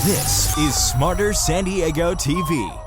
This is Smarter San Diego TV.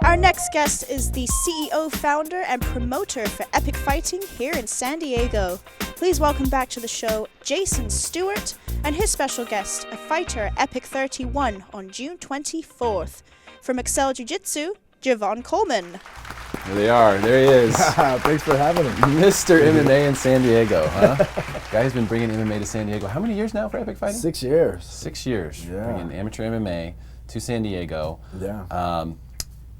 Our next guest is the CEO, founder, and promoter for Epic Fighting here in San Diego. Please welcome back to the show Jason Stewart and his special guest, a fighter at Epic 31 on June 24th. From Excel Jiu-Jitsu, Djavan Coleman. There they are. There he is. Thanks for having me. Mr. MMA in San Diego, huh? Guy who's been bringing MMA to San Diego. How many years now for Epic Fighting? 6 years. 6 years. Yeah. Bringing amateur MMA to San Diego. Yeah.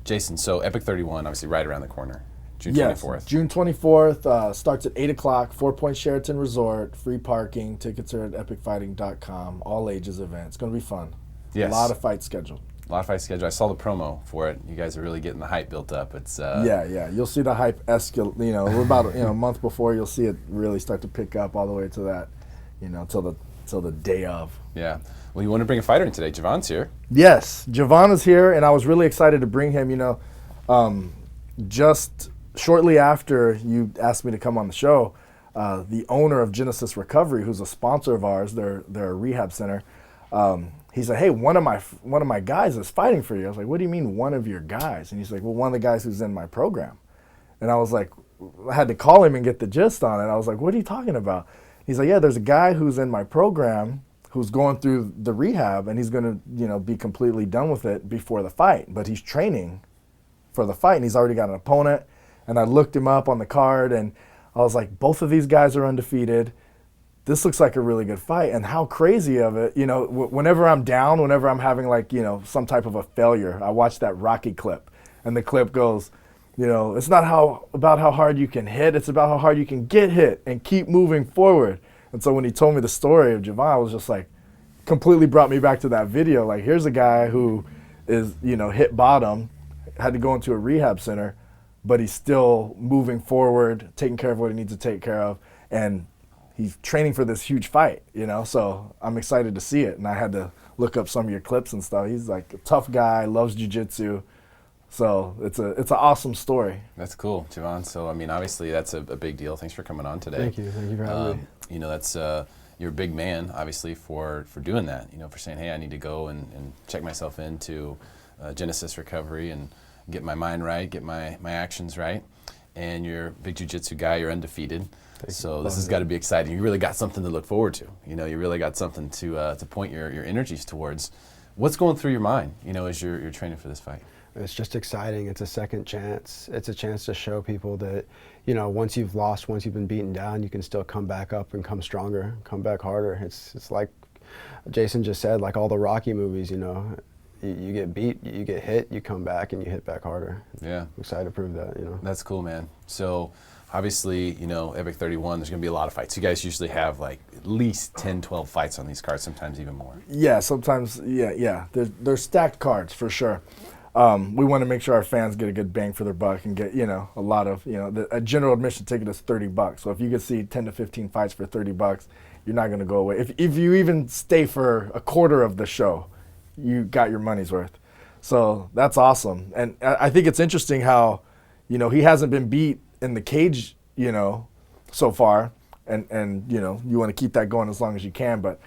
Jason, so Epic 31, obviously right around the corner. June 24th. Yes, June 24th. Starts at 8 o'clock. 4 Point Sheraton Resort. Free parking. Tickets are at epicfighting.com. All ages event. It's going to be fun. Yes. A lot of fights scheduled. A lot of fight schedule. I saw the promo for it. You guys are really getting the hype built up. It's Yeah. You'll see the hype escalate. We're about a month before. You'll see it really start to pick up all the way to that. Till the day of. Yeah. Well, you want to bring a fighter in today. Javon's here. Yes, Djavan is here, and I was really excited to bring him. Just shortly after you asked me to come on the show, the owner of Genesis Recovery, who's a sponsor of ours, they're a rehab center. He said, "Hey, one of my guys is fighting for you." I was like, "What do you mean, one of your guys?" And he's like, "Well, one of the guys who's in my program." And I was like, I had to call him and get the gist on it. I was like, "What are you talking about?" He's like, "Yeah, there's a guy who's in my program who's going through the rehab, and he's going to, be completely done with it before the fight. But he's training for the fight, and he's already got an opponent." And I looked him up on the card, and I was like, both of these guys are undefeated. This looks like a really good fight. And how crazy of it, whenever I'm down, whenever I'm having some type of a failure, I watch that Rocky clip, and the clip goes, it's not about how hard you can hit, it's about how hard you can get hit and keep moving forward. And so when he told me the story of Djavan, it was just like, completely brought me back to that video. Like, here's a guy who is, hit bottom, had to go into a rehab center, but he's still moving forward, taking care of what he needs to take care of, and he's training for this huge fight, So I'm excited to see it, and I had to look up some of your clips and stuff. He's like a tough guy, loves jiu-jitsu. So it's an awesome story. That's cool, Djavan. So, obviously that's a big deal. Thanks for coming on today. Thank you for having me. That's you're a big man, obviously, for doing that. For saying, hey, I need to go and check myself into Genesis Recovery and get my mind right, get my actions right. And you're a big jiu-jitsu guy. You're undefeated. So this has got to be exciting. You really got something to look forward to. You really got something to point your energies towards. What's going through your mind, as you're training for this fight? It's just exciting. It's a second chance. It's a chance to show people that, once you've lost, once you've been beaten down, you can still come back up and come stronger, come back harder. It's like Jason just said, like all the Rocky movies, you get beat, you get hit, you come back and you hit back harder. Yeah. I'm excited to prove that, That's cool, man. So obviously, Epic 31, there's going to be a lot of fights. You guys usually have at least 10, 12 fights on these cards, sometimes even more. Yeah, sometimes, yeah. They're stacked cards for sure. We want to make sure our fans get a good bang for their buck and get, a lot of, a general admission ticket is $30. So if you could see 10 to 15 fights for $30, you're not going to go away. If you even stay for a quarter of the show, you got your money's worth. So that's awesome. And I think it's interesting how, he hasn't been beat in the cage, so far. And you want to keep that going as long as you can. But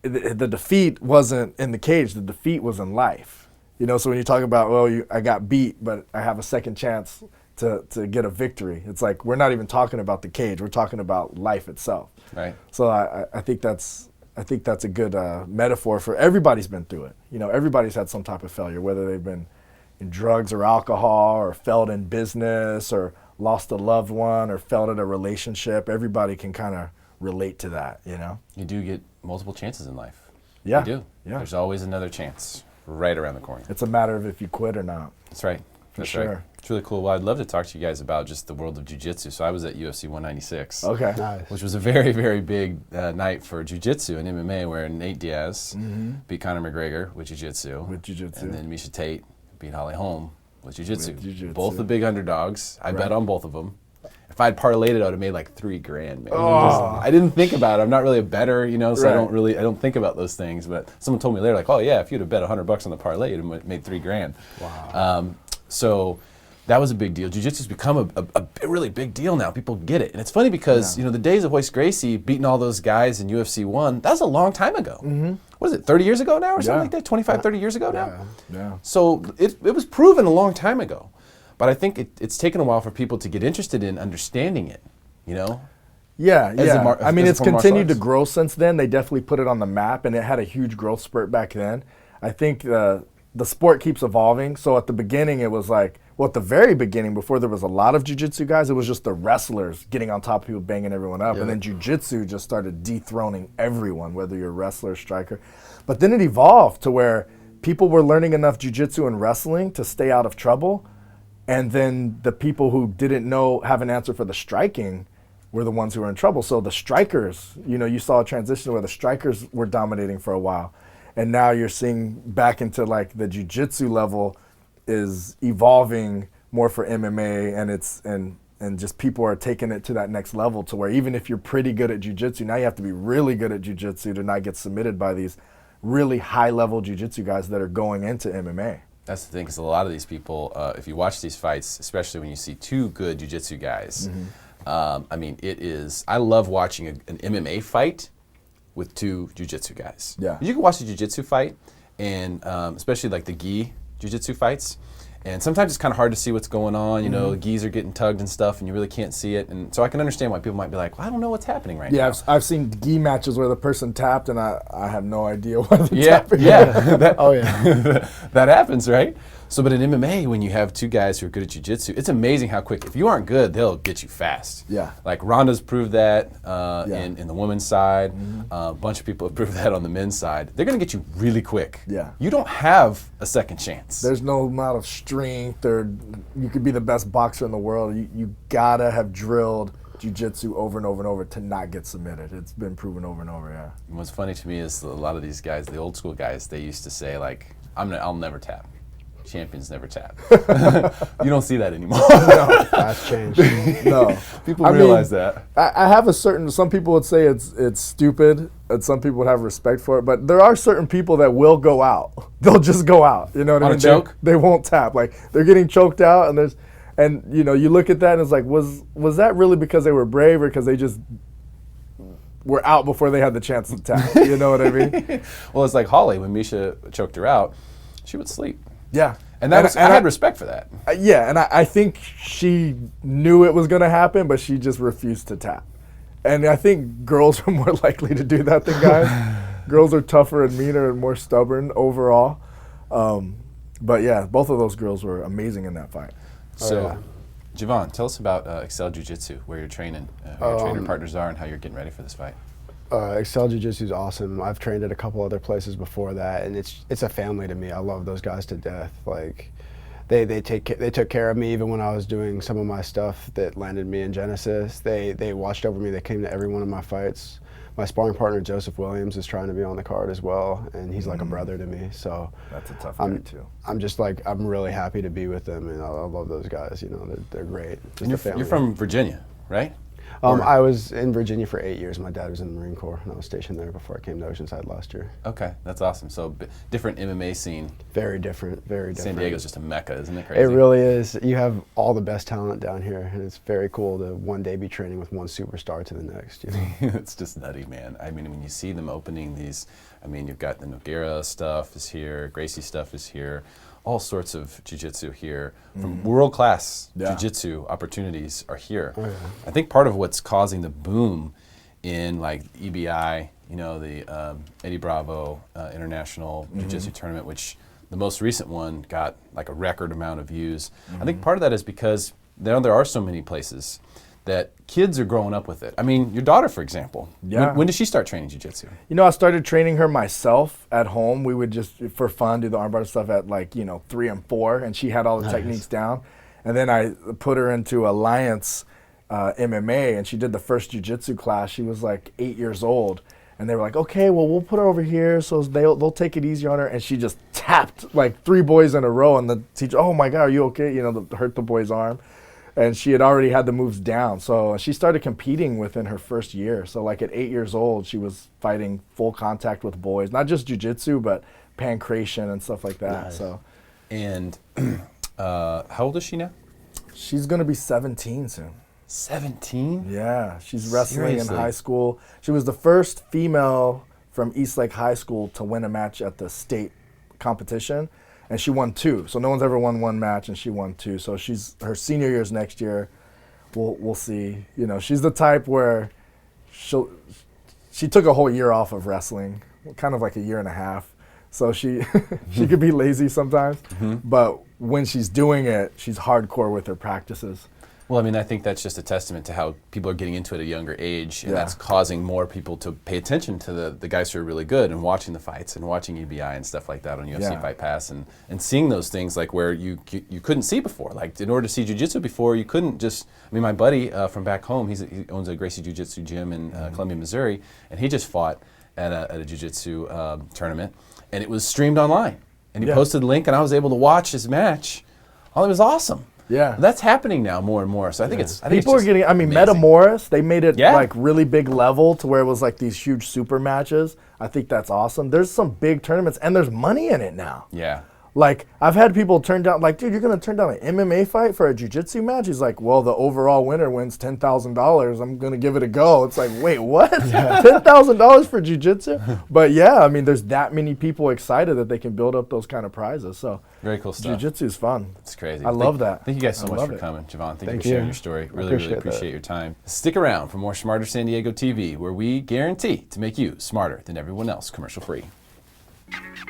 the defeat wasn't in the cage. The defeat was in life. So when you talk about, I got beat, but I have a second chance to get a victory. It's like we're not even talking about the cage. We're talking about life itself. Right. So I think that's a good metaphor for everybody's been through it. Everybody's had some type of failure, whether they've been in drugs or alcohol or failed in business or lost a loved one or failed in a relationship. Everybody can kind of relate to that, You do get multiple chances in life. Yeah. You do. Yeah. There's always another chance right around the corner. It's a matter of if you quit or not. That's right. For sure. Right. It's really cool. Well, I'd love to talk to you guys about just the world of jiu-jitsu. So I was at UFC 196. Okay. Nice. Which was a very, very big night for jiu-jitsu and MMA, where Nate Diaz beat Conor McGregor with jiu-jitsu. And then Miesha Tate beat Holly Holm with jiu-jitsu. Both the big underdogs. I bet on both of them. If I'd parlayed it, I would have made like $3,000, man. Oh. I didn't think about it. I'm not really a bettor, so Right. I don't think about those things. But someone told me later, like, oh yeah, if you'd have bet $100 on the parlay, you'd have made $3,000. Wow. So that was a big deal. Jiu-jitsu's become a really big deal now. People get it. And it's funny because, the days of Royce Gracie beating all those guys in UFC 1, that was a long time ago. What is it, 30 years ago now or something like that? 25, 30 years ago now? Yeah. So it was proven a long time ago. But I think it's taken a while for people to get interested in understanding it, Yeah. I mean, it's continued to arts. grow since then. They definitely put it on the map, and it had a huge growth spurt back then. I think the sport keeps evolving. So at the beginning, it was like, at the very beginning, before there was a lot of jiu-jitsu guys, it was just the wrestlers getting on top of people, banging everyone up. And then jiu-jitsu just started dethroning everyone, whether you're a wrestler or striker. But then it evolved to where people were learning enough jiu-jitsu and wrestling to stay out of trouble. And then the people who didn't have an answer for the striking were the ones who were in trouble. So the strikers, you saw a transition where the strikers were dominating for a while. And now you're seeing back into like the jiu-jitsu level is evolving more for MMA, and just people are taking it to that next level to where even if you're pretty good at jiu-jitsu, now you have to be really good at jiu-jitsu to not get submitted by these really high-level jiu-jitsu guys that are going into MMA. That's the thing, because a lot of these people, if you watch these fights, especially when you see two good jiu-jitsu guys, I mean, I love watching an MMA fight with two jiu-jitsu guys. Yeah. You can watch a jiu-jitsu fight, and especially like the gi jiu-jitsu fights, and sometimes it's kind of hard to see what's going on. The gis are getting tugged and stuff, and you really can't see it. And so I can understand why people might be like, well, I don't know what's happening right now. Yeah, I've seen gi matches where the person tapped, and I have no idea why they're tapping. Yeah. Yeah. That happens, right? So, but in MMA, when you have two guys who are good at jiu-jitsu, it's amazing how quick. If you aren't good, they'll get you fast. Yeah. Like Ronda's proved that in the women's side. A bunch of people have proved that on the men's side. They're going to get you really quick. Yeah. You don't have a second chance. There's no amount of strength, or you could be the best boxer in the world. You gotta have drilled jiu-jitsu over and over and over to not get submitted. It's been proven over and over, yeah. And what's funny to me is a lot of these guys, the old school guys, they used to say like, I'll never tap. Champions never tap. You don't see that anymore. No. That's changed. No. People realize that. I have some people would say it's stupid, and some people would have respect for it, but there are certain people that will go out. They'll just go out. You know what I mean? On a choke? They won't tap. Like, they're getting choked out, and you look at that and it's like, was that really because they were brave, or because they just were out before they had the chance to tap? You know what I mean? Well, it's like Holly, when Misha choked her out, she would sleep. Yeah. And I had respect for that. Yeah, and I think she knew it was going to happen, but she just refused to tap. And I think girls are more likely to do that than guys. Girls are tougher and meaner and more stubborn overall. But yeah, both of those girls were amazing in that fight. So, Djavan, tell us about Excel Jiu-Jitsu, where you're training, who your trainer partners are, and how you're getting ready for this fight. Excel Jiu-Jitsu is awesome. I've trained at a couple other places before that, and it's a family to me. I love those guys to death. Like, they took care of me even when I was doing some of my stuff that landed me in Genesis. They watched over me. They came to every one of my fights. My sparring partner Joseph Williams is trying to be on the card as well, and he's like a brother to me. So that's a tough guy too. I'm really happy to be with them, and I love those guys. They're great. And you're from Virginia, right? I was in Virginia for 8 years. My dad was in the Marine Corps, and I was stationed there before I came to Oceanside last year. Okay, that's awesome. So different MMA scene. Very different, very different. San Diego's just a mecca, isn't it crazy? It really is. You have all the best talent down here, and it's very cool to one day be training with one superstar to the next. It's just nutty, man. I mean, when you see them opening these, I mean, you've got the Nogueira stuff is here, Gracie stuff is here. All sorts of jiu-jitsu here, from world-class jiu-jitsu opportunities are here. Oh, yeah. I think part of what's causing the boom in like EBI, the Eddie Bravo International Jiu-Jitsu Tournament, which the most recent one got like a record amount of views. I think part of that is because there are so many places that kids are growing up with it. I mean, your daughter, for example. Yeah. When did she start training jiu-jitsu? I started training her myself at home. We would just, for fun, do the armbar stuff at 3 and 4, and she had all the techniques down. And then I put her into Alliance MMA, and she did the first jiu-jitsu class. She was like 8 years old. And they were like, okay, well, we'll put her over here so they'll take it easy on her. And she just tapped like 3 boys in a row, and the teacher, oh my God, are you okay? Hurt the boy's arm. And she had already had the moves down. So she started competing within her first year. So like at 8 years old, she was fighting full contact with boys, not just jiu-jitsu, but pancration and stuff like that. Nice. So, And how old is she now? She's going to be 17 soon. 17? Yeah, she's wrestling Seriously? in high school. She was the first female from Eastlake High School to win a match at the state competition, and she won 2. So no one's ever won 1 match, and she won 2. So her senior year is next year. We'll see. You know, she's the type where she took a whole year off of wrestling, kind of like a year and a half. So she could be lazy sometimes, but when she's doing it, she's hardcore with her practices. Well, I mean, I think that's just a testament to how people are getting into it at a younger age, and Yeah. that's causing more people to pay attention to the guys who are really good and watching the fights and watching EBI and stuff like that on UFC Yeah. Fight Pass and seeing those things like where you couldn't see before. Like in order to see jiu-jitsu before, you couldn't just. I mean, my buddy from back home, he owns a Gracie Jiu-Jitsu gym in Columbia, Missouri, and he just fought at a jiu-jitsu tournament, and it was streamed online. And he Yeah. posted a link, and I was able to watch his match. Oh, it was awesome. Yeah. That's happening now more and more. So I think it's People are just getting, I mean, amazing. Metamoris, they made it Yeah. like really big level to where it was like these huge super matches. I think that's awesome. There's some big tournaments and there's money in it now. Yeah. Like, I've had people turn down, like, dude, you're going to turn down an MMA fight for a jiu-jitsu match? He's like, well, the overall winner wins $10,000. I'm going to give it a go. It's like, wait, what? $10,000 for jiu-jitsu? But yeah, I mean, there's that many people excited that they can build up those kind of prizes. So Very cool stuff. jiu-jitsu is fun. It's crazy. I love that. Thank you guys so I much love for it. coming, Djavan. Thank you Thank for sharing you. your story. I Really appreciate appreciate that. your time. Stick around for more Smarter San Diego TV, where we guarantee to make you smarter than everyone else, commercial free.